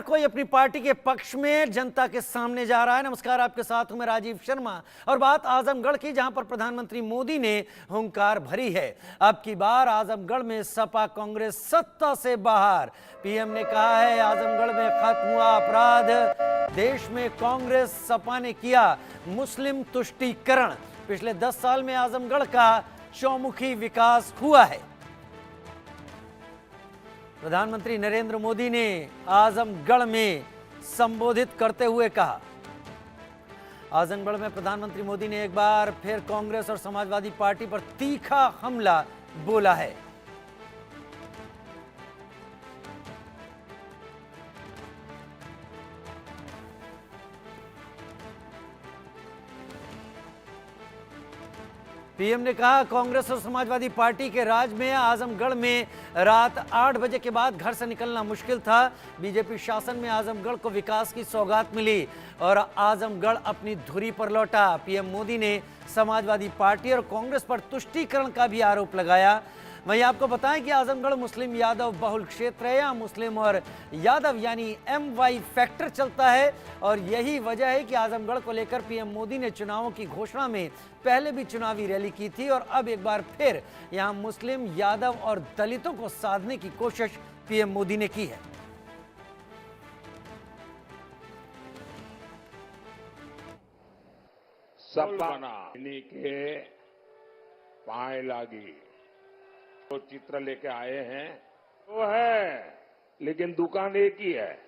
कोई अपनी पार्टी के पक्ष में जनता के सामने जा रहा है। नमस्कार, आपके साथ हूं मैं राजीव शर्मा और बात आजमगढ़ की, जहां पर प्रधानमंत्री मोदी ने हुंकार भरी है। अब की बार आजमगढ़ में सपा कांग्रेस सत्ता से बाहर। पीएम ने कहा है आजमगढ़ में खत्म हुआ अपराध, देश में कांग्रेस सपा ने किया मुस्लिम तुष्टीकरण। पिछले 10 साल में आजमगढ़ का चौमुखी विकास हुआ है। प्रधानमंत्री नरेंद्र मोदी ने आजमगढ़ में संबोधित करते हुए कहा। आजमगढ़ में प्रधानमंत्री मोदी ने एक बार फिर कांग्रेस और समाजवादी पार्टी पर तीखा हमला बोला है। पीएम ने कहा कांग्रेस और समाजवादी पार्टी के राज में आजमगढ़ में रात 8 बजे के बाद घर से निकलना मुश्किल था। बीजेपी शासन में आजमगढ़ को विकास की सौगात मिली और आजमगढ़ अपनी धुरी पर लौटा। पीएम मोदी ने समाजवादी पार्टी और कांग्रेस पर तुष्टीकरण का भी आरोप लगाया। वहीं आपको बताएं कि आजमगढ़ मुस्लिम यादव बहुल क्षेत्र है। यहाँ मुस्लिम और यादव यानी MY फैक्टर चलता है और यही वजह है कि आजमगढ़ को लेकर पीएम मोदी ने चुनावों की घोषणा में पहले भी चुनावी रैली की थी और अब एक बार फिर यहाँ मुस्लिम, यादव और दलितों को साधने की कोशिश पीएम मोदी ने की है। सपा के पाए लागी तो चित्र लेके आए हैं वो है, लेकिन दुकान एक ही है।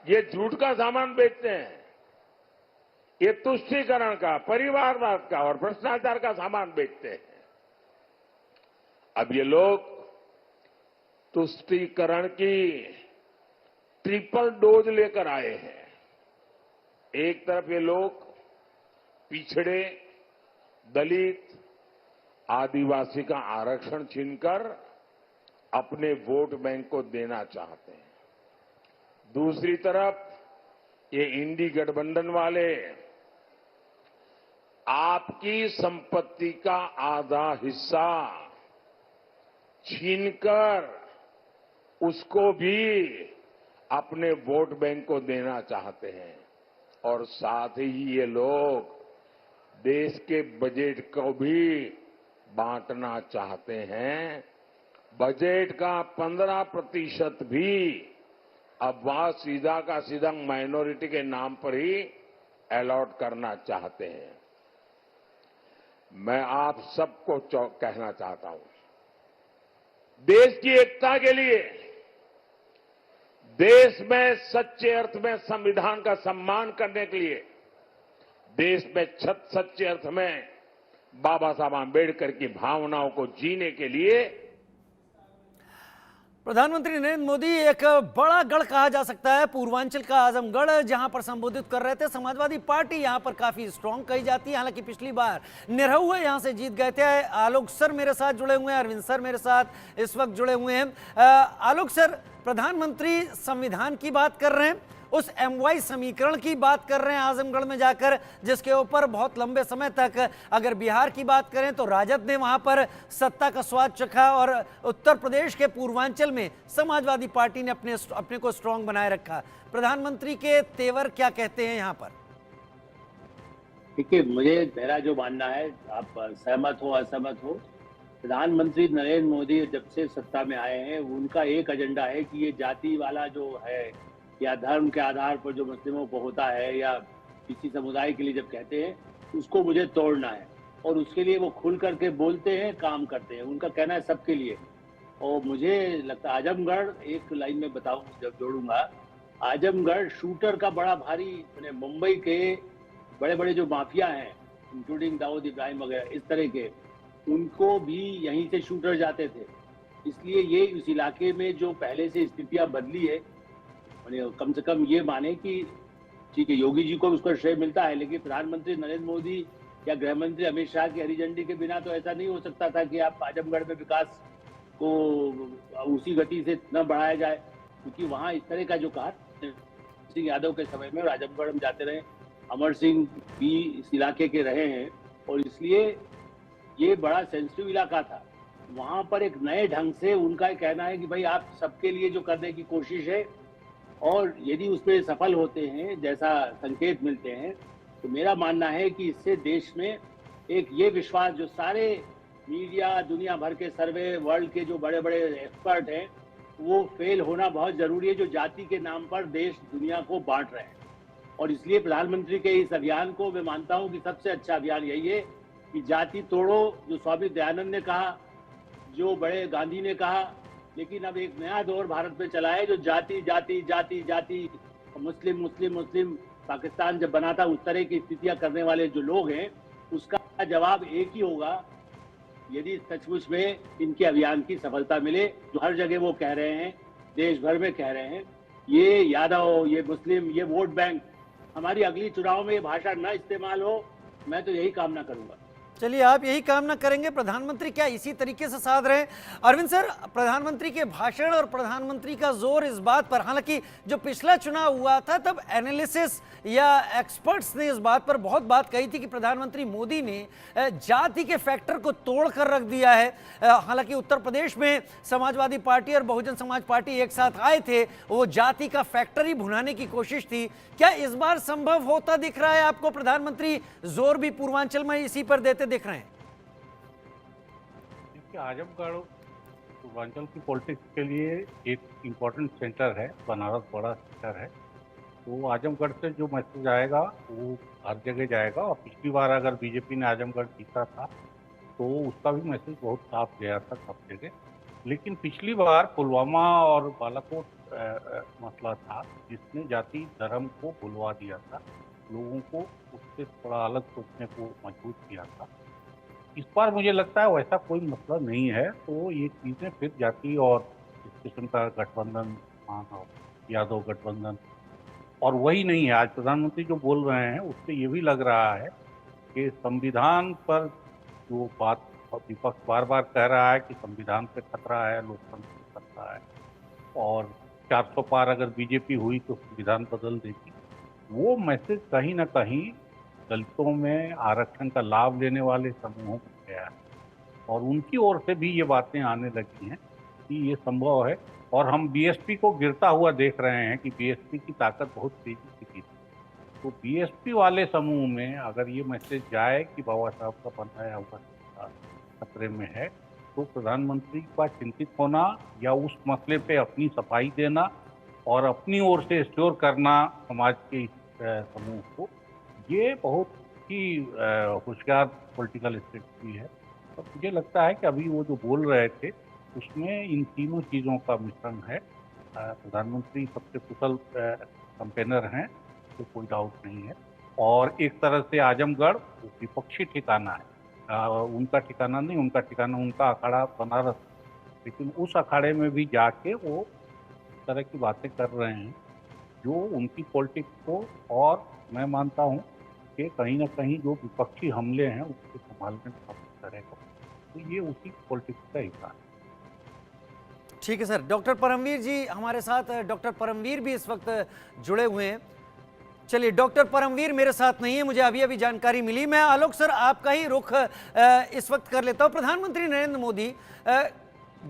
ये झूठ का सामान बेचते हैं, ये तुष्टीकरण का, परिवारवाद का और भ्रष्टाचार का सामान बेचते हैं। अब ये लोग तुष्टीकरण की ट्रिपल डोज लेकर आए हैं। एक तरफ ये लोग पिछड़े, दलित, आदिवासी का आरक्षण छीनकर अपने वोट बैंक को देना चाहते हैं। दूसरी तरफ ये इंडी गठबंधन वाले आपकी संपत्ति का आधा हिस्सा छीनकर उसको भी अपने वोट बैंक को देना चाहते हैं और साथ ही ये लोग देश के बजट को भी बांटना चाहते हैं। बजट का 15% भी अब वह सीधा का सीधा माइनॉरिटी के नाम पर ही अलॉट करना चाहते हैं। मैं आप सबको कहना चाहता हूं, देश की एकता के लिए, देश में सच्चे अर्थ में संविधान का सम्मान करने के लिए, देश में सच्चे अर्थ में बाबा साहब आंबेडकर की भावनाओं को जीने के लिए प्रधानमंत्री नरेंद्र मोदी एक बड़ा गढ़ कहा जा सकता है पूर्वांचल का आजमगढ़, जहां पर संबोधित कर रहे थे। समाजवादी पार्टी यहां पर काफी स्ट्रांग कही जाती है। हालांकि पिछली बार निरहुआ यहां से जीत गए थे। आलोक सर मेरे साथ जुड़े हुए हैं, अरविंद सर मेरे साथ इस वक्त जुड़े हुए हैं। आलोक सर, प्रधानमंत्री संविधान की बात कर रहे हैं, उस MY समीकरण की बात कर रहे हैं आजमगढ़ में जाकर, जिसके ऊपर बहुत लंबे समय तक, अगर बिहार की बात करें तो राजद ने वहां पर सत्ता का स्वाद चखा और उत्तर प्रदेश के पूर्वांचल में समाजवादी पार्टी ने अपने को स्ट्रांग बनाए रखा। प्रधानमंत्री के तेवर क्या कहते हैं यहां पर? देखिए, मेरा जो मानना है, आप सहमत हो असहमत हो, प्रधानमंत्री नरेंद्र मोदी जब से सत्ता में आए हैं उनका एक एजेंडा है कि ये जाति वाला जो है या धर्म के आधार पर जो मुस्लिमों को होता है या किसी समुदाय के लिए जब कहते हैं उसको मुझे तोड़ना है, और उसके लिए वो खुल करके बोलते हैं, काम करते हैं। उनका कहना है सबके लिए। और मुझे लगता है आजमगढ़, एक लाइन में बताऊं जब जोड़ूंगा, आजमगढ़ शूटर का बड़ा भारी, मैंने मुंबई के बड़े बड़े जो माफिया हैं इंक्लूडिंग दाऊद इब्राहिम वगैरह इस तरह के, उनको भी यहीं से शूटर जाते थे। इसलिए ये इस इलाके में जो पहले से स्थितियां बदली है, कम से कम ये माने कि ठीक है योगी जी को उसका श्रेय मिलता है, लेकिन प्रधानमंत्री नरेंद्र मोदी या गृह मंत्री अमित शाह की हरी झंडी के बिना तो ऐसा नहीं हो सकता था कि आप आजमगढ़ में विकास को उसी गति से न बढ़ाया जाए, क्योंकि वहां इस तरह का जो कहा सिंह यादव के समय में आजमगढ़ हम जाते रहे, अमर सिंह भी इस इलाके के रहे हैं और इसलिए ये बड़ा सेंसिटिव इलाका था। वहां पर एक नए ढंग से उनका कहना है कि भाई आप सबके लिए जो करने की कोशिश है, और यदि उसमें सफल होते हैं जैसा संकेत मिलते हैं, तो मेरा मानना है कि इससे देश में एक ये विश्वास, जो सारे मीडिया, दुनिया भर के सर्वे, वर्ल्ड के जो बड़े बड़े एक्सपर्ट हैं, वो फेल होना बहुत जरूरी है, जो जाति के नाम पर देश दुनिया को बांट रहे हैं। और इसलिए प्रधानमंत्री के इस अभियान को मैं मानता हूं कि सबसे अच्छा अभियान यही है कि जाति तोड़ो, जो स्वामी दयानंद ने कहा, जो बड़े गांधी ने कहा। लेकिन अब एक नया दौर भारत में चला है, जो जाति जाति जाति जाति, मुस्लिम मुस्लिम मुस्लिम, पाकिस्तान जब बना था उस तरह की स्थितियां करने वाले जो लोग हैं, उसका जवाब एक ही होगा, यदि सचमुच में इनके अभियान की सफलता मिले, जो हर जगह वो कह रहे हैं, देश भर में कह रहे हैं, ये यादव, ये मुस्लिम, ये वोट बैंक, हमारी अगली चुनाव में ये भाषा न इस्तेमाल हो, मैं तो यही कामना करूंगा। चलिए, आप यही कामना करेंगे। प्रधानमंत्री क्या इसी तरीके से साध रहे हैं? अरविंद सर, प्रधानमंत्री के भाषण और प्रधानमंत्री का जोर इस बात पर, हालांकि जो पिछला चुनाव हुआ था तब एनालिसिस या एक्सपर्ट्स ने इस बात पर बहुत बात कही थी कि प्रधानमंत्री मोदी ने जाति के फैक्टर को तोड़ कर रख दिया है। हालांकि उत्तर प्रदेश में समाजवादी पार्टी और बहुजन समाज पार्टी एक साथ आए थे, वो जाति का फैक्टर ही भुनाने की कोशिश थी। क्या इस बार संभव होता दिख रहा है आपको? प्रधानमंत्री जोर भी पूर्वांचल में इसी पर देते दिख रहे हैं? देखिए, आजमगढ़ पूर्वांचल की पॉलिटिक्स के लिए एक इम्पोर्टेंट सेंटर है, बनारस बड़ा सेंटर है, तो आजमगढ़ से जो मैसेज आएगा वो हर जगह जाएगा। और पिछली बार अगर बीजेपी ने आजमगढ़ जीता था तो उसका भी मैसेज बहुत साफ गया था सब जगह। लेकिन पिछली बार पुलवामा और बालाकोट मसला था जिसने जाति धर्म को भुलवा दिया था, लोगों को उससे थोड़ा अलग सोचने को मजबूर किया था। इस बार मुझे लगता है वैसा कोई मसला नहीं है, तो ये चीज़ें फिर जाति और इस किस्म का गठबंधन और यादव गठबंधन और वही नहीं है। आज प्रधानमंत्री जो बोल रहे हैं उससे ये भी लग रहा है कि संविधान पर जो बात विपक्ष बार बार कह रहा है कि संविधान पे खतरा है, लोकतंत्र पे खतरा है और 400 पार अगर बीजेपी हुई तो संविधान बदल देगी, वो मैसेज कहीं ना कहीं दलितों में आरक्षण का लाभ लेने वाले समूहों को गया है और उनकी ओर से भी ये बातें आने लगी हैं कि ये संभव है। और हम बीएसपी को गिरता हुआ देख रहे हैं कि बीएसपी की ताकत बहुत तेजी से गिरी, तो बीएसपी वाले समूह में अगर ये मैसेज जाए कि बाबा साहब का बनाया हुआ खतरे में है, तो प्रधानमंत्री का चिंतित होना या उस मसले पे अपनी सफाई देना और अपनी ओर से श्योर करना समाज के समूह को, ये बहुत ही होशियार पॉलिटिकल स्ट्रेटजी है। तो मुझे लगता है कि अभी वो जो बोल रहे थे उसमें इन तीनों चीज़ों का मिश्रण है। प्रधानमंत्री सबसे कुशल कैंपेनर हैं, तो कोई डाउट नहीं है। और एक तरह से आजमगढ़ विपक्षी ठिकाना है, उनका ठिकाना नहीं, उनका ठिकाना उनका अखाड़ा बनारस, लेकिन उस अखाड़े में भी जाके वो इस तरह की बातें कर रहे हैं जो उनकी पॉलिटिक्स को, और मैं मानता हूँ कि कहीं ना कहीं जो विपक्षी हमले हैं उसको संभालने में मदद करेगा, तो ये उसी पॉलिटिक्स का हिस्सा है। ठीक है सर। डॉक्टर परमवीर जी हमारे साथ, डॉक्टर परमवीर भी इस वक्त जुड़े हुए हैं। चलिए, डॉक्टर परमवीर मेरे साथ नहीं है, मुझे अभी अभी जानकारी मिली। मैं आलोक सर आपका ही रुख इस वक्त कर लेता हूँ। प्रधानमंत्री नरेंद्र मोदी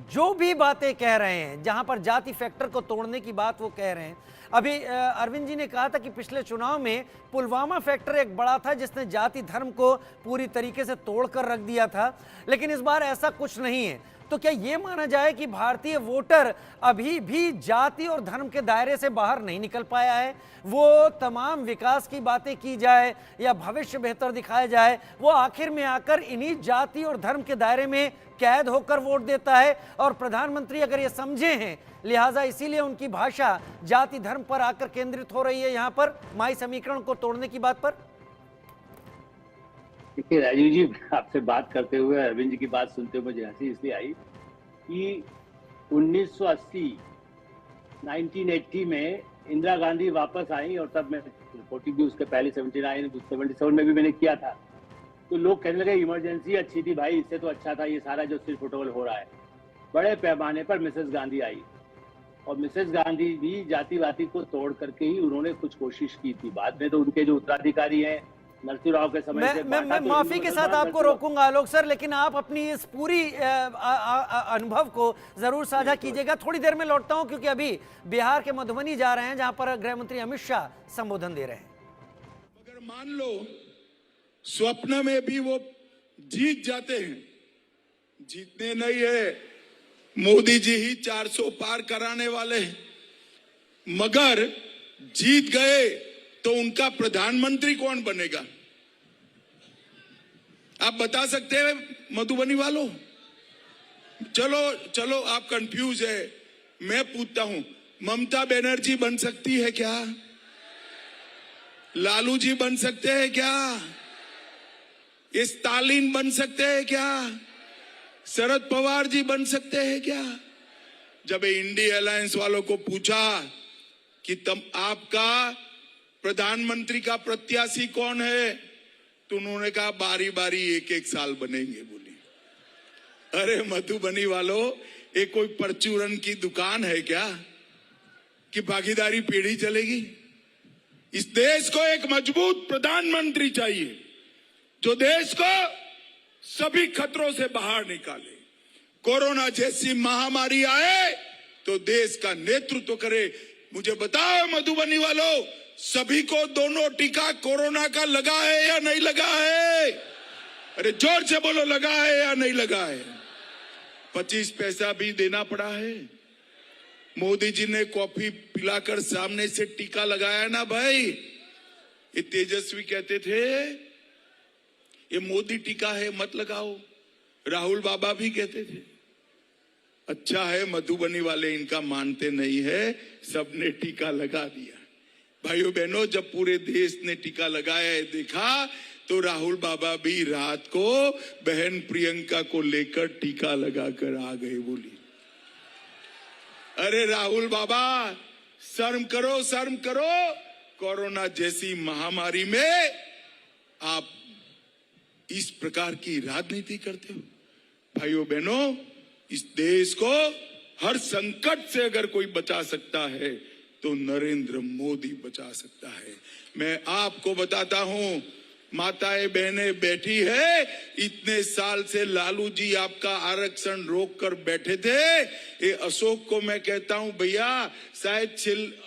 जो भी बातें कह रहे हैं, जहां पर जाति फैक्टर को तोड़ने की बात वो कह रहे हैं, अभी अरविंद जी ने कहा था कि पिछले चुनाव में पुलवामा फैक्टर एक बड़ा था जिसने जाति धर्म को पूरी तरीके से तोड़ कर रख दिया था, लेकिन इस बार ऐसा कुछ नहीं है। तो क्या ये माना जाए कि भारतीय वोटर अभी भी जाति और धर्म के दायरे से बाहर नहीं निकल पाया है? वो तमाम विकास की बातें की जाए या भविष्य बेहतर दिखाया जाए, वो आखिर में आकर इन्हीं जाति और धर्म के दायरे में कैद होकर वोट देता है। और प्रधानमंत्री अगर ये समझे हैं, लिहाजा इसीलिए उनकी भाषा जाति धर्म पर आकर केंद्रित हो रही है, यहाँ पर माई समीकरण को तोड़ने की बात पर। देखिए राजीव जी, आपसे बात करते हुए अरविंद जी की बात सुनते हुए मुझे हंसी इसलिए आई कि 1980 में इंदिरा गांधी वापस आई और तब मैं रिपोर्टिंग भी उसके पहले 77 में भी मैंने किया था, तो लोग कहने लगे इमरजेंसी अच्छी थी भाई, इससे तो अच्छा था ये सारा जो सिर्फ फुटबॉल हो रहा है। बड़े पैमाने पर मिसेस गांधी आई और मिसेस गांधी भी जातिवादी को तोड़ करके ही उन्होंने कुछ कोशिश की थी। बाद में तो उनके जो उत्तराधिकारी हैं नरसिंह के समय से मैं बांटा, तो माफी हिंदू के साथ मुसलमान आपको नरसिंह रोकूंगा आलोक सर, लेकिन आप अपनी इस पूरी अनुभव को जरूर साझा कीजिएगा। थोड़ी देर में लौटता हूं, क्योंकि अभी बिहार के मधुबनी जा रहे हैं, जहां पर गृह मंत्री अमित शाह संबोधन दे रहे हैं। अगर मान लो स्वप्न में भी वो जीत जाते हैं, जीतने नहीं है, मोदी जी ही 400 पार कराने वाले हैं, मगर जीत गए तो उनका प्रधानमंत्री कौन बनेगा? आप बता सकते हैं मधुबनी वालों? चलो चलो, आप कंफ्यूज है, मैं पूछता हूं, ममता बनर्जी बन सकती है क्या? लालू जी बन सकते हैं क्या? स्टालिन बन सकते हैं क्या? शरद पवार जी बन सकते हैं क्या? जब इंडिया अलायंस वालों को पूछा कि तुम आपका प्रधानमंत्री का प्रत्याशी कौन है, तो उन्होंने कहा बारी बारी एक एक साल बनेंगे। बोली अरे मधुबनी वालों, ये कोई परचूरन की दुकान है क्या कि भागीदारी पीढ़ी चलेगी? इस देश को एक मजबूत प्रधानमंत्री चाहिए, जो देश को सभी खतरों से बाहर निकाले। कोरोना जैसी महामारी आए तो देश का नेतृत्व करे। मुझे बताओ मधुबनी वालों, सभी को दोनों टीका कोरोना का लगा है या नहीं लगा है? अरे जोर से बोलो, लगा है या नहीं लगा है? 25 पैसा भी देना पड़ा है। मोदी जी ने कॉफी पिलाकर सामने से टीका लगाया ना भाई। ये तेजस्वी कहते थे ये मोदी टीका है, मत लगाओ। राहुल बाबा भी कहते थे। अच्छा है मधुबनी वाले इनका मानते नहीं है, सबने टीका लगा दिया। भाइयों बहनों, जब पूरे देश ने टीका लगाया है देखा, तो राहुल बाबा भी रात को बहन प्रियंका को लेकर टीका लगाकर आ गए। बोली अरे राहुल बाबा, शर्म करो, शर्म करो। कोरोना जैसी महामारी में आप इस प्रकार की राजनीति करते हो। भाइयों बहनों, इस देश को हर संकट से अगर कोई बचा सकता है तो नरेंद्र मोदी बचा सकता है। मैं आपको बताता हूं, माताएं बहनें बैठी है, इतने साल से लालू जी आपका आरक्षण रोक कर बैठे थे। ये अशोक को मैं कहता हूं, भैया शायद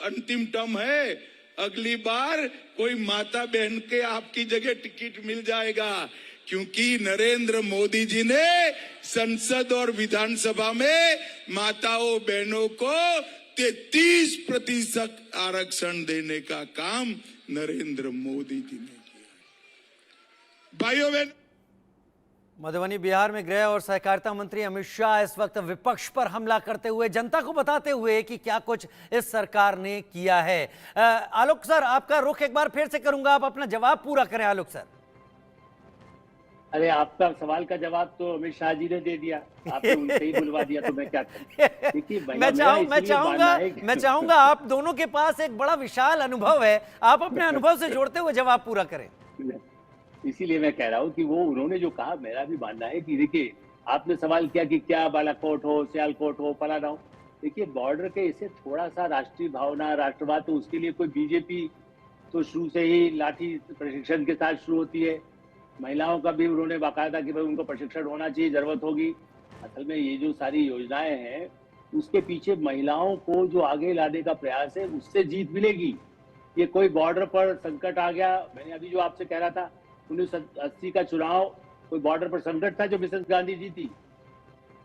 अंतिम टर्म है, अगली बार कोई माता बहन के आपकी जगह टिकट मिल जाएगा, क्योंकि नरेंद्र मोदी जी ने संसद और विधानसभा में माताओं बहनों को 33% आरक्षण देने का काम नरेंद्र मोदी जी ने किया। भाइयों बहन, मधुबनी बिहार में गृह और सहकारिता मंत्री अमित शाह इस वक्त विपक्ष पर हमला करते हुए जनता को बताते हुए कि क्या कुछ इस सरकार ने किया है। आलोक सर, आपका रुख एक बार फिर से करूंगा, आप अपना जवाब पूरा करें। आलोक सर, अरे आपका सवाल का जवाब तो अमित शाह जी ने दे दिया, आपने उनसे ही बुलवा दिया, तो मैं क्या करूं? देखिए, मैं चाहूंगा आप दोनों के पास एक बड़ा विशाल अनुभव है, आप अपने अनुभव से जोड़ते हुए जवाब पूरा करें। इसीलिए मैं कह रहा हूं कि वो उन्होंने जो कहा, मेरा भी मानना है कि देखिए, आपने सवाल किया कि क्या बालाकोट हो, सियालकोट हो, फलाना हो। देखिए, बॉर्डर के इसे थोड़ा सा राष्ट्रीय भावना, राष्ट्रवाद, तो उसके लिए कोई बीजेपी तो शुरू से ही लाठी प्रशिक्षण के साथ शुरू होती है। महिलाओं का भी उन्होंने बाकायदा कि भाई उनको प्रशिक्षण होना चाहिए, जरूरत होगी। असल में ये जो सारी योजनाएं हैं, उसके पीछे महिलाओं को जो आगे लाने का प्रयास है, उससे जीत मिलेगी। ये कोई बॉर्डर पर संकट आ गया, मैंने अभी जो आपसे कह रहा था, 1980 का चुनाव कोई बॉर्डर पर संकट था जो मिसेस गांधी जीती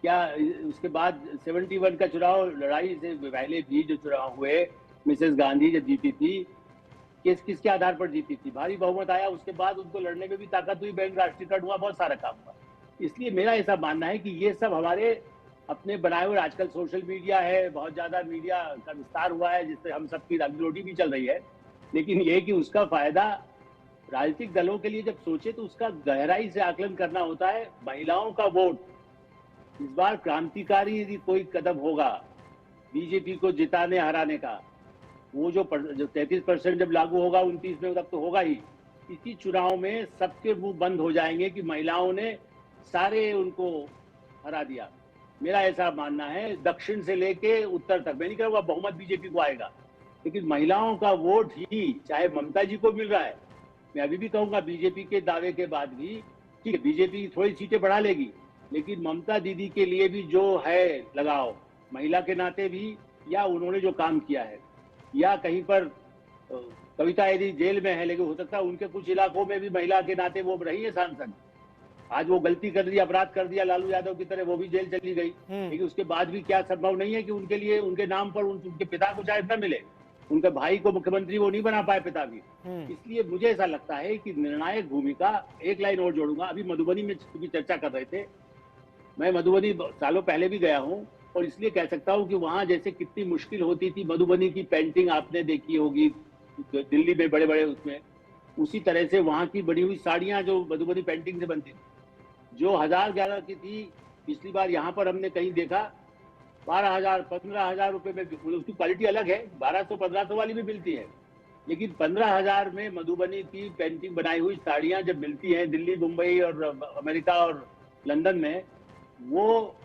क्या? उसके बाद 71 का चुनाव, लड़ाई से पहले भी जो चुनाव हुए, मिसेस गांधी जब जीती थी, किसके आधार पर जीती थी? भारी बहुमत आया, उसके बाद उनको लड़ने में भी ताकत हुई, बैंक राष्ट्रीयकरण हुआ, बहुत सारा काम हुआ। इसलिए मेरा ऐसा मानना है कि ये सब हमारे अपने बनाए हुए, आजकल सोशल मीडिया है, बहुत ज्यादा मीडिया का विस्तार हुआ है, जिससे हम सबकी रोजी रोटी भी चल रही है। लेकिन ये कि उसका फायदा राजनीतिक दलों के लिए जब सोचे तो उसका गहराई से आकलन करना होता है। महिलाओं का वोट इस बार क्रांतिकारी यदि कोई कदम होगा बीजेपी को जिताने हराने का, वो जो 33% जब लागू होगा 29 में, तब तो होगा ही। इसी चुनाव में सबके मुंह बंद हो जाएंगे कि महिलाओं ने सारे उनको हरा दिया। मेरा ऐसा मानना है, दक्षिण से लेके उत्तर तक, मैं नहीं कहूँगा बहुमत बीजेपी को आएगा, लेकिन महिलाओं का वोट ही, चाहे ममता जी को मिल रहा है, मैं अभी भी कहूंगा बीजेपी के दावे के बाद भी, ठीक है बीजेपी थोड़ी सीटें बढ़ा लेगी, लेकिन ममता दीदी के लिए भी जो है लगाव, महिला के नाते भी, या उन्होंने जो काम किया है, या कहीं पर कविता यदि जेल में है लेकिन हो सकता है उनके कुछ इलाकों में भी महिला के नाते वो रही है सांसद, आज वो गलती कर दी, अपराध कर दिया लालू यादव की तरह, वो भी जेल चली गई, लेकिन उसके बाद भी क्या संभव नहीं है कि उनके लिए उनके नाम पर उनके पिता को शायद न मिले, उनके भाई को मुख्यमंत्री वो नहीं बना पाए पिता भी। इसलिए मुझे ऐसा लगता है कि निर्णायक भूमिका, एक लाइन और जोड़ूंगा, अभी मधुबनी में भी चर्चा कर रहे थे, मैं मधुबनी सालों पहले भी गया हूँ और इसलिए कह सकता हूँ कि वहां जैसे कितनी मुश्किल होती थी, मधुबनी की पेंटिंग आपने देखी होगी दिल्ली में बड़े बड़े उसमें, उसी तरह से वहां की बनी हुई साड़ियां जो मधुबनी पेंटिंग से बनती थी, जो 1011 की थी, पिछली बार यहाँ पर हमने कहीं देखा 12,000 15,000 रुपए में, उसकी क्वालिटी अलग है, 1200-1500 वाली भी मिलती है, लेकिन 15,000 में मधुबनी की पेंटिंग बनाई हुई साड़ियां जब मिलती हैं दिल्ली, मुंबई और अमेरिका और लंदन में, वो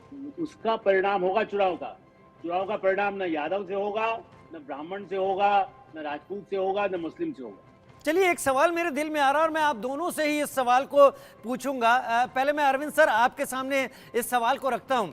उसका परिणाम होगा चुनाव का परिणाम न यादव से होगा, न ब्राह्मण से होगा, न राजपूत से होगा, न मुस्लिम से होगा। चलिए, एक सवाल मेरे दिल में आ रहा है और मैं आप दोनों से ही इस सवाल को पूछूंगा। पहले मैं अरविंद सर आपके सामने इस सवाल को रखता हूं।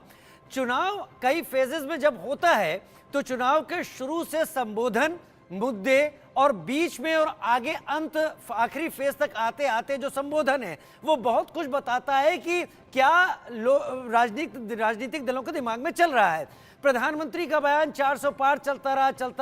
चुनाव कई फेजेस में जब होता है तो चुनाव के शुरू से संबोधन, मुद्दे और बीच में और आगे अंत आखिरी फेज तक आते आते जो संबोधन है वो बहुत कुछ बताता है कि क्या राजनीतिक दलों के दिमाग में चल रहा है। प्रधानमंत्री का बयान 400 पार चलता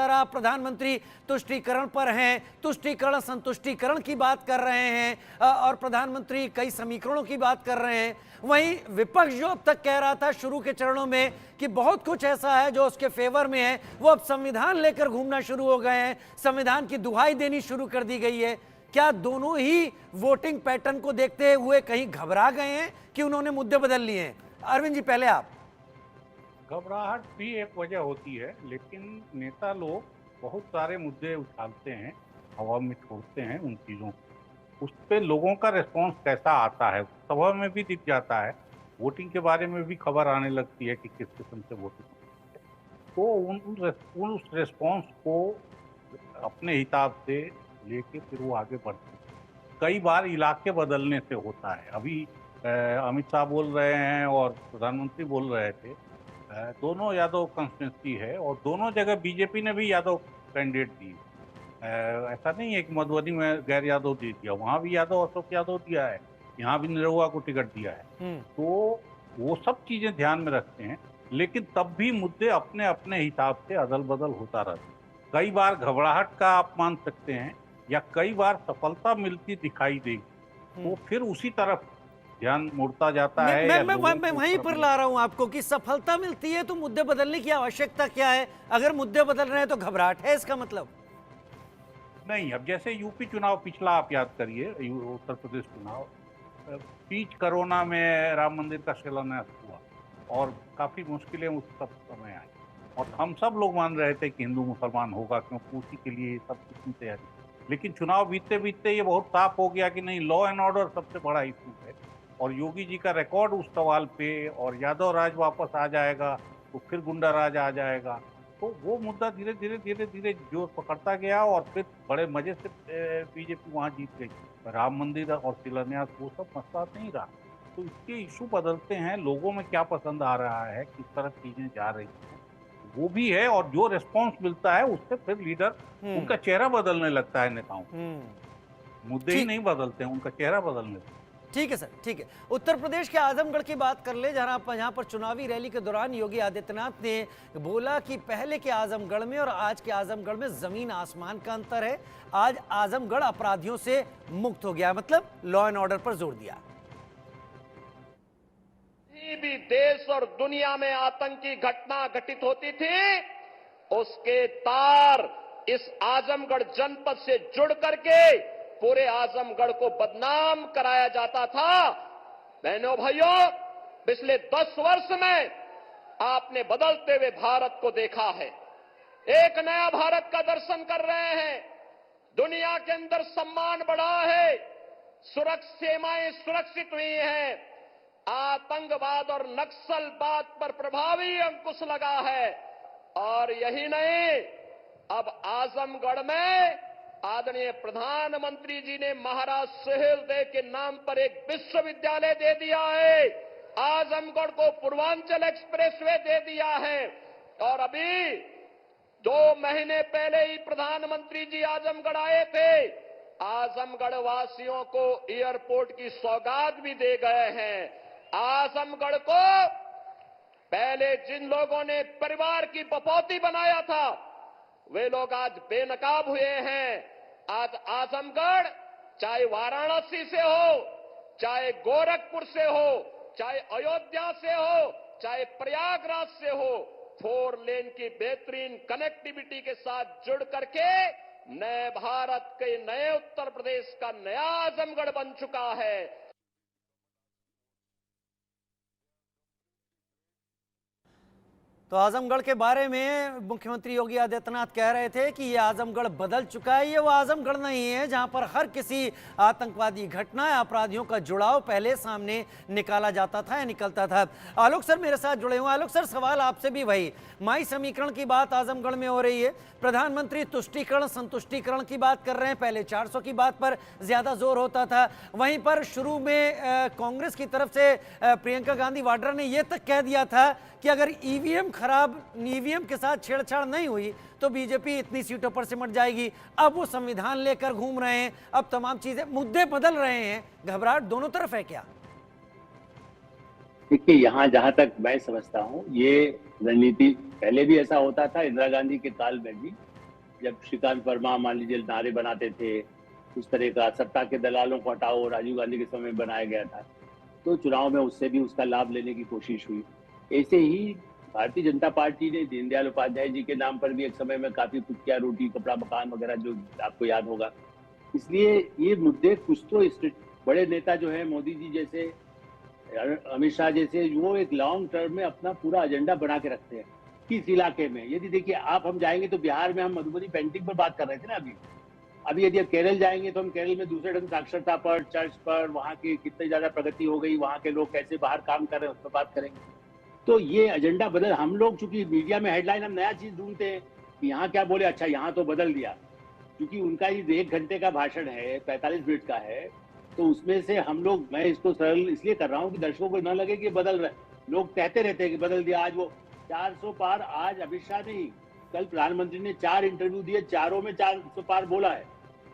रहा। प्रधानमंत्री तुष्टीकरण पर हैं, तुष्टीकरण संतुष्टीकरण की बात कर रहे हैं और प्रधानमंत्री कई समीकरणों की बात कर रहे हैं। वहीं विपक्ष जो अब तक कह रहा था शुरू के चरणों में कि बहुत कुछ ऐसा है जो उसके फेवर में है, वो अब संविधान लेकर घूमना शुरू हो गए हैं, संविधान की दुहाई देनी शुरू कर दी गई है। क्या दोनों ही वोटिंग पैटर्न को देखते हुए कहीं घबरा गए हैं कि उन्होंने मुद्दे बदल लिए हैं? अरविंद जी पहले आप। घबराहट भी एक वजह होती है, लेकिन नेता लोग बहुत सारे मुद्दे उछालते हैं, हवा में छोड़ते हैं उन चीज़ों को, उस पर लोगों का रिस्पॉन्स कैसा आता है सभा में भी दिख जाता है, वोटिंग के बारे में भी खबर आने लगती है कि किस किस्म से वोटिंग, तो उस रिस्पॉन्स को अपने हिसाब से लेके फिर वो आगे बढ़ते हैं। कई बार इलाके बदलने से होता है। अभी अमित शाह बोल रहे हैं और प्रधानमंत्री बोल रहे थे, दोनों यादव कंस्टिट्यूंसी है और दोनों जगह बीजेपी ने भी यादव कैंडिडेट दी। ऐसा नहीं है कि मधुबनी में गैर यादव दे दिया, वहाँ भी यादव अशोक यादव दिया है, यहाँ भी निरहुआ को टिकट दिया है। तो वो सब चीजें ध्यान में रखते हैं, लेकिन तब भी मुद्दे अपने अपने हिसाब से अदल बदल होता रहता है। कई बार घबराहट का आप मान सकते हैं, या कई बार सफलता मिलती दिखाई देगी तो फिर उसी तरफ ध्यान मुड़ता जाता है। मैं वहीं पर ला रहा हूं आपको कि सफलता मिलती है तो मुद्दे बदलने की आवश्यकता क्या है? अगर मुद्दे बदल रहे हैं तो घबराहट है, इसका मतलब नहीं। अब जैसे यूपी चुनाव पिछला आप याद करिए, उत्तर प्रदेश चुनाव, बीच कोरोना में राम मंदिर का शिलान्यास हुआ और काफी मुश्किलें उस सब समय आई और हम सब लोग मान रहे थे कि हिंदू मुसलमान होगा, क्योंकि उसी के लिए सब कुछ तैयारी। लेकिन चुनाव बीतते बीतते ये बहुत साफ हो गया कि नहीं, लॉ एंड ऑर्डर सबसे बड़ा इशू है और योगी जी का रिकॉर्ड उस सवाल पे, और यादव राज वापस आ जाएगा तो फिर गुंडा राज आ जाएगा। तो वो मुद्दा धीरे धीरे जोर पकड़ता गया और फिर बड़े मजे से बीजेपी वहाँ जीत गई। राम मंदिर और शिलान्यास वो सब मसला नहीं रहा। तो इसके इशू बदलते हैं, लोगों में क्या पसंद आ रहा है, किस तरह चीजें जा रही हैं, वो भी है। और जो रिस्पॉन्स मिलता है उससे फिर लीडर, उनका चेहरा बदलने लगता है नेताओं। मुद्दे ही नहीं बदलते हैं, उनका चेहरा बदलने लगता है। ठीक है सर, ठीक है। उत्तर प्रदेश के आजमगढ़ की बात कर ले, जहां पर चुनावी रैली के दौरान योगी आदित्यनाथ ने बोला कि पहले के आजमगढ़ में और आज के आजमगढ़ में जमीन आसमान का अंतर है। आज आजमगढ़ अपराधियों से मुक्त हो गया, मतलब लॉ एंड ऑर्डर पर जोर दिया। भी देश और दुनिया में आतंकी घटना घटित होती थी, उसके तार इस आजमगढ़ जनपद से जुड़ करके पूरे आजमगढ़ को बदनाम कराया जाता था। बहनों भाइयों, पिछले 10 वर्ष में आपने बदलते हुए भारत को देखा है। एक नया भारत का दर्शन कर रहे हैं। दुनिया के अंदर सम्मान बढ़ा है, सीमाएं सुरक्षित हुई हैं, आतंकवाद और नक्सलवाद पर प्रभावी अंकुश लगा है। और यही नहीं, अब आजमगढ़ में आदरणीय प्रधानमंत्री जी ने महाराज सुहेलदेव के नाम पर एक विश्वविद्यालय दे दिया है, आजमगढ़ को पूर्वांचल एक्सप्रेसवे दे दिया है, और अभी 2 महीने पहले ही प्रधानमंत्री जी आजमगढ़ आए थे। आजमगढ़ वासियों को एयरपोर्ट की सौगात भी दे गए हैं। आजमगढ़ को पहले जिन लोगों ने परिवार की बपौती बनाया था, वे लोग आज बेनकाब हुए हैं। आज आजमगढ़ चाहे वाराणसी से हो, चाहे गोरखपुर से हो, चाहे अयोध्या से हो, चाहे प्रयागराज से हो, 4 लेन की बेहतरीन कनेक्टिविटी के साथ जुड़ करके नए भारत के नए उत्तर प्रदेश का नया आजमगढ़ बन चुका है। तो आजमगढ़ के बारे में मुख्यमंत्री योगी आदित्यनाथ कह रहे थे कि ये आजमगढ़ बदल चुका है, ये वो आजमगढ़ नहीं है जहां पर हर किसी आतंकवादी घटना या अपराधियों का जुड़ाव पहले सामने निकाला जाता था या निकलता था। आलोक सर मेरे साथ जुड़े हुए। आलोक सर, सवाल आपसे भी वही, माई समीकरण की बात आजमगढ़ में हो रही है, प्रधानमंत्री तुष्टीकरण संतुष्टीकरण की बात कर रहे हैं, पहले 400 की बात पर ज्यादा जोर होता था। वहीं पर शुरू में कांग्रेस की तरफ से प्रियंका गांधी वाड्रा ने यह तक कह दिया था कि अगर ईवीएम के साथ छेड़छाड़ नहीं हुई तो बीजेपी इतनी सीटों पर सिमट जाएगी। अब वो संविधान लेकर घूम रहे हैं, अब तमाम चीजें, मुद्दे बदल रहे हैं, घबराहट दोनों तरफ है क्या? देखिए, यहाँ जहां तक मैं समझता हूँ, ये रणनीति पहले भी ऐसा होता था, इंदिरा गांधी के काल में भी, जब श्रीकांत वर्मा मान लीजिए नारे बनाते थे, उस तरह का सत्ता के दलालों को हटाओ, राजीव गांधी के समय बनाया गया था, तो चुनाव में उससे भी उसका लाभ लेने की कोशिश हुई। ऐसे ही भारतीय जनता पार्टी ने दीनदयाल उपाध्याय जी के नाम पर भी एक समय में काफी कुछ किया, रोटी कपड़ा मकान वगैरह, जो आपको याद होगा। इसलिए ये मुद्दे कुछ तो बड़े नेता जो है, मोदी जी जैसे, अमित शाह जैसे, वो एक लॉन्ग टर्म में अपना पूरा एजेंडा बना के रखते हैं किस इलाके में। यदि देखिए हम जाएंगे तो बिहार में, हम मधुबनी पेंटिंग पर बात कर रहे थे ना अभी यदि आप केरल जाएंगे तो हम केरल में दूसरे ढंग साक्षरता पर, चर्च पर, वहाँ की कितनी ज्यादा प्रगति हो गई, वहाँ के लोग कैसे बाहर काम कर रहे हैं, उस पर बात करेंगे। तो ये एजेंडा बदल, हम लोग चूंकि मीडिया में हेडलाइन हम नया चीज ढूंढते हैं कि यहाँ क्या बोले, अच्छा यहाँ तो बदल दिया, क्योंकि उनका ये 1 घंटे का भाषण है, 45 मिनट का है, तो उसमें से हम लोग, मैं इसको सरल इसलिए कर रहा हूँ कि दर्शकों को न लगे कि बदल रहे, लोग कहते रहते हैं कि बदल दिया। आज वो 400 पार, आज अमित शाह नहीं, कल प्रधानमंत्री ने 4 इंटरव्यू दिए, चारों में 400 पार बोला है,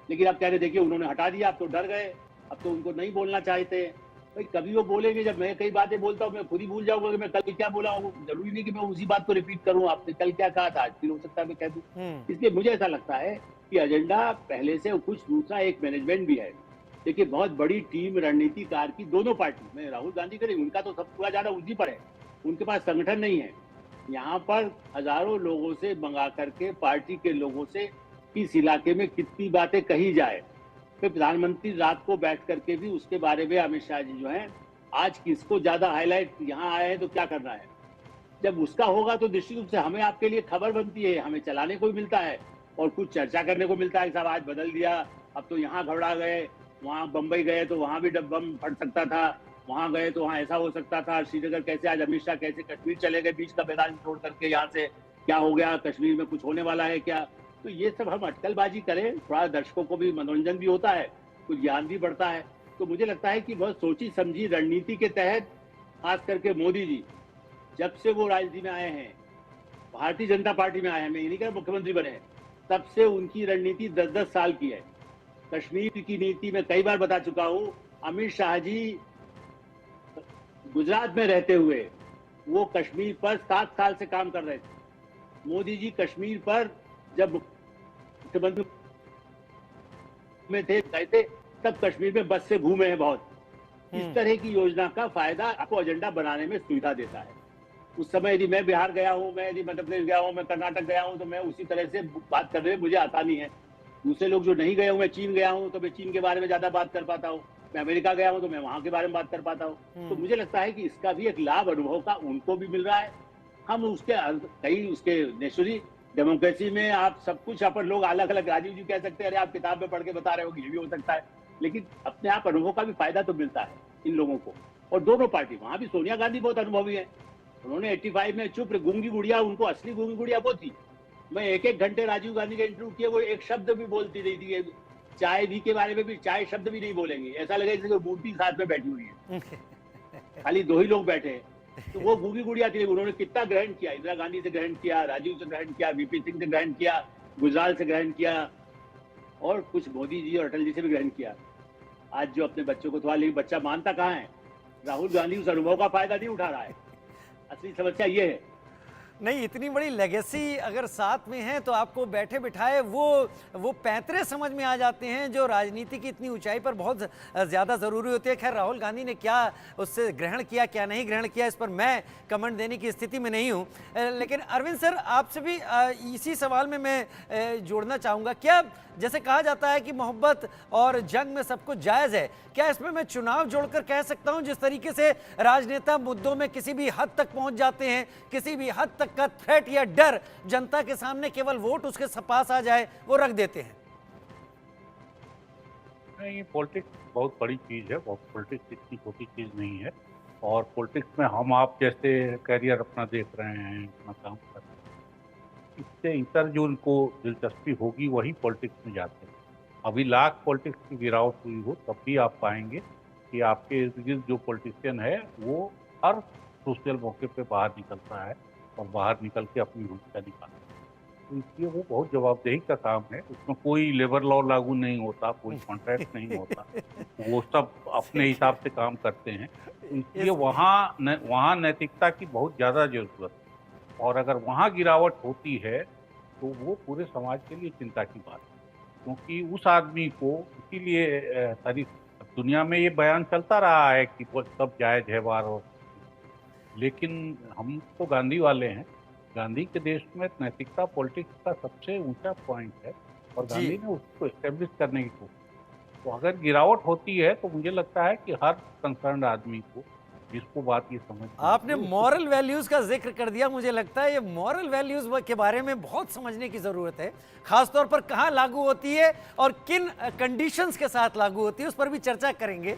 लेकिन अब कह रहे देखिए उन्होंने हटा दिया, अब तो डर गए, अब तो उनको नहीं बोलना चाहते। भाई कभी वो बोलेंगे, जब मैं कई बातें बोलता हूँ मैं खुद ही भूल जाऊंगा कि मैं कल क्या बोला हूँ, जरूरी नहीं कि मैं उसी बात को रिपीट करूँ, आपने कल क्या कहा था आज फिर हो सकता है मैं कह दूं। इसलिए मुझे ऐसा लगता है कि एजेंडा पहले से कुछ, दूसरा एक मैनेजमेंट भी है। देखिए, बहुत बड़ी टीम रणनीतिकार की दोनों पार्टी में, राहुल गांधी करें, उनका तो सब पूरा ज्यादा उसी पर है, उनके पास संगठन नहीं है। यहाँ पर हजारों लोगों से मंगा करके, पार्टी के लोगों से किस इलाके में कितनी बातें कही जाए, फिर प्रधानमंत्री रात को बैठ करके भी उसके बारे में अमित शाह जी जो है, आज किसको ज्यादा हाईलाइट, यहाँ आए हैं तो क्या करना है, जब उसका होगा तो निश्चित रूप से हमें आपके लिए खबर बनती है, हमें चलाने को मिलता है और कुछ चर्चा करने को मिलता है। साहब आज बदल दिया, अब तो यहाँ घबरा गए, वहाँ बंबई गए तो वहां भी बम फट सकता था, वहां गए तो वहां ऐसा हो सकता था, श्रीनगर कैसे, आज अमित शाह कैसे कश्मीर चले गए, बीच का मैदान छोड़ करके, यहाँ से क्या हो गया, कश्मीर में कुछ होने वाला है क्या। तो ये सब हम अटकलबाजी करें, थोड़ा दर्शकों को भी मनोरंजन भी होता है, कुछ ज्ञान भी बढ़ता है। तो मुझे लगता है कि बहुत सोची समझी रणनीति के तहत, खास करके मोदी जी जब से वो राजनीति में आए हैं, भारतीय जनता पार्टी में आए हैं, मैं ये नहीं कह रहा मुख्यमंत्री बने हैं, तब से उनकी रणनीति 10-10 साल की है। कश्मीर की नीति में कई बार बता चुका हूं, अमित शाह जी गुजरात में रहते हुए वो कश्मीर पर 7 साल से काम कर रहे थे। मोदी जी कश्मीर पर जब मुख्यमंत्री में थे, तब कश्मीर में बस से घूमे हैं बहुत। इस तरह की योजना का फायदा आपको एजेंडा बनाने में सुविधा देता है। उस समय यदि मैं बिहार गया हूँ, मैं यदि मध्य प्रदेश गया हूँ, मैं कर्नाटक गया हूँ, तो मैं उसी तरह से बात करने में मुझे आसानी है। दूसरे लोग जो नहीं गए हूँ, मैं चीन गया हूँ तो मैं चीन के बारे में ज्यादा बात कर पाता हूँ, मैं अमेरिका गया हूँ तो मैं वहां के बारे में बात कर पाता हूँ। तो मुझे लगता है कि इसका भी एक लाभ अनुभव का उनको भी मिल रहा है। हम उसके कई उसके नेचुरली डेमोक्रेसी में आप सब कुछ अपन लोग अलग अलग, राजीव जी कह सकते हैं अरे आप किताब में पढ़ के बता रहे हो, ये भी हो सकता है, लेकिन अपने आप अनुभव का भी फायदा तो मिलता है इन लोगों को। और दोनों पार्टी, वहां भी सोनिया गांधी बहुत अनुभवी है, उन्होंने 85 में चुप गूंगी गुड़िया, उनको असली गूंगी गुड़िया वो थी, मैं 1-1 घंटे राजीव गांधी का इंटरव्यू किया, वो एक शब्द भी बोलती नहीं थी। चाय भी के बारे में भी चाय शब्द भी नहीं बोलेंगे, ऐसा लगे जैसे मूर्ति साथ में बैठी हुई है। खाली 2 ही लोग बैठे हैं। तो वो गूंगी गुड़िया थी। उन्होंने कितना ग्रहण किया, इंदिरा गांधी से ग्रहण किया, राजीव से ग्रहण किया, वीपी सिंह से ग्रहण किया, गुजराल से ग्रहण किया, और कुछ मोदी जी और अटल जी से भी ग्रहण किया। आज जो अपने बच्चों को थोड़ा, लेकिन बच्चा मानता कहाँ है? राहुल गांधी उस अनुभव का फायदा नहीं उठा रहा है। असली समस्या ये है। नहीं, इतनी बड़ी लेगेसी अगर साथ में है तो आपको बैठे बिठाए वो पैंतरे समझ में आ जाते हैं जो राजनीति की इतनी ऊंचाई पर बहुत ज़्यादा ज़रूरी होती है। खैर, राहुल गांधी ने क्या उससे ग्रहण किया, क्या नहीं ग्रहण किया, इस पर मैं कमेंट देने की स्थिति में नहीं हूं। लेकिन अरविंद सर, आपसे भी इसी सवाल में मैं जोड़ना चाहूँगा। क्या जैसे कहा जाता है कि मोहब्बत और जंग में सब कुछ जायज़ है, क्या इसमें मैं चुनाव जोड़कर कह सकता हूं? जिस तरीके से राजनेता मुद्दों में किसी भी हद तक पहुंच जाते हैं, किसी भी हद तक का थ्रेट या डर जनता के सामने केवल वोट उसके पास आ जाए वो रख देते हैं। नहीं, पॉलिटिक्स बहुत बड़ी चीज है, पॉलिटिक्स इतनी छोटी चीज नहीं है। और पॉलिटिक्स में हम आप जैसे करियर अपना देख रहे हैं, अपना काम कर रहे हैं, इससे इतर जो उनको दिलचस्पी होगी वही पॉलिटिक्स में जाते हैं। अभी लाख पॉलिटिक्स की गिरावट हुई हो तब भी आप पाएंगे कि आपके इर्द गिर्द जो पॉलिटिशियन है वो हर सोशल मौके पे बाहर निकलता है और बाहर निकल के अपनी भूमिका निकालता है। तो इसलिए वो बहुत जवाबदेही का काम है। उसमें कोई लेबर लॉ लागू नहीं होता, कोई कॉन्ट्रैक्ट नहीं होता, वो सब अपने हिसाब से काम करते हैं। तो इसलिए वहाँ नैतिकता की बहुत ज़्यादा जरूरत है। और अगर वहाँ गिरावट होती है तो वो पूरे समाज के लिए चिंता की बात है, क्योंकि उस आदमी को, इसीलिए सारी दुनिया में ये बयान चलता रहा है कि वो सब जायज है वार, और लेकिन हम तो गांधी वाले हैं। गांधी के देश में नैतिकता पॉलिटिक्स का सबसे ऊंचा पॉइंट है और जी। गांधी ने उसको एस्टेब्लिश करने की कोशिश। तो अगर गिरावट होती है तो मुझे लगता है कि हर कंसर्न आदमी को, जिसको बात ये समझ में आपने आती है, मॉरल वैल्यूज का जिक्र कर दिया। मुझे लगता है ये मॉरल वैल्यूज के बारे में बहुत समझने की जरूरत है, खासतौर पर कहाँ लागू होती है और किन कंडीशंस के साथ लागू होती है, उस पर भी चर्चा करेंगे।